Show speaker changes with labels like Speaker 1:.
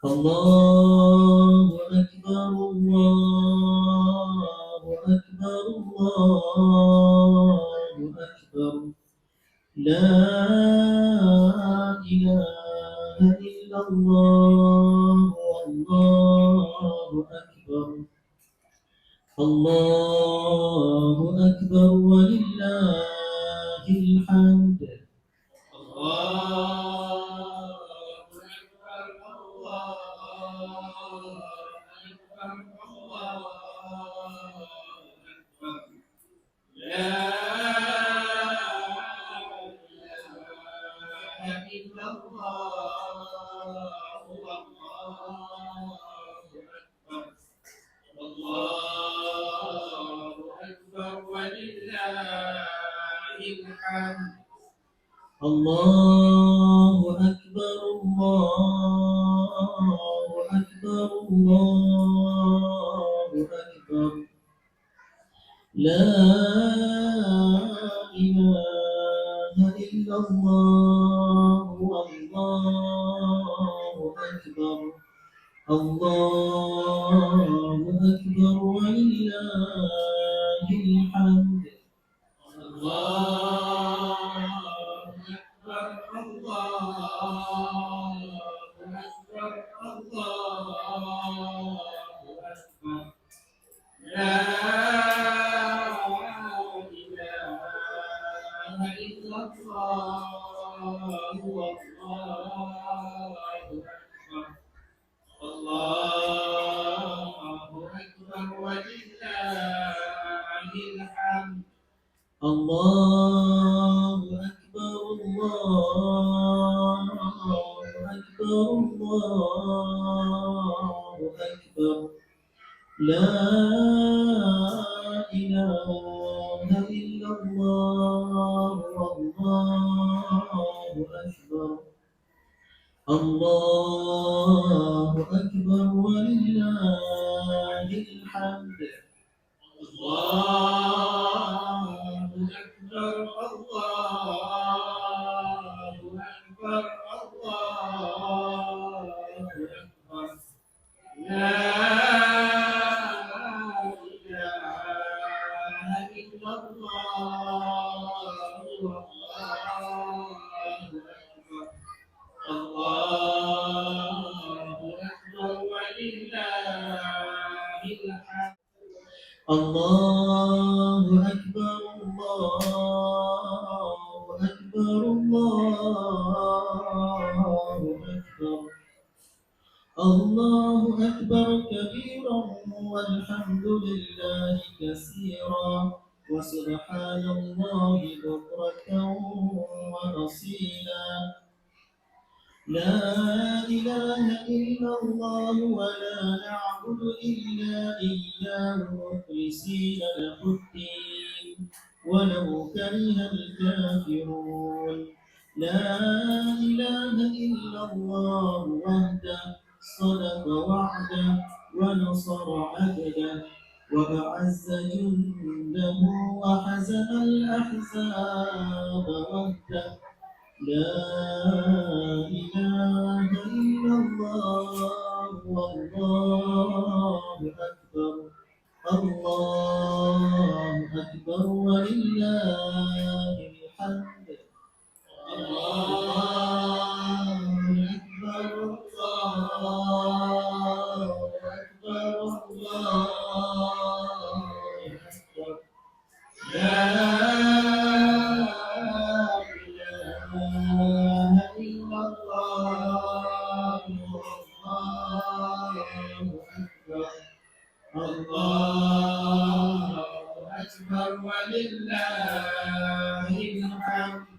Speaker 1: الله أكبر الله أكبر الله أكبر لا إله إلا الله والله أكبر الله أكبر ولله الحمد الله أكبر الله أكبر الله أكبر لا إله إلا الله والله أكبر الله أكبر ولله الحمد الله أكبر الله أكبر الله أكبر لا إله إلا الله والله أكبر الله أكبر ولله الحمد الله أكبر الله أكبر الله أكبر لا إله إلا الله والله أكبر الله أكبر ولله الحمد الله أكبر الله أكبر الله أكبر لا إله إلا الله والله أكبر الله أكبر ولله الحمد الله أكبر الله أكبر الله أكبر لا إله إلا الله والله أكبر الله أكبر ولله الحمد الله أكبر الله أكبر الله أكبر الله أكبر كبيرا والحمد لله كثيرا وسبحان الله بكرة وأصيلا لا إله إلا الله ولا نعبد إلا إياه مخلصين له الدين ولو كره الكافرون لا إله إلا الله وحده صدق وعده ونصر عبده وأعز جنده وحزم الأحزاب وحده لا إله إلا الله والله أكبر الله أكبر ولله الحمد الله أكبر الله أكبر الله أكبر لا إله إلا الله والله أكبر الله أكبر ولله الحمد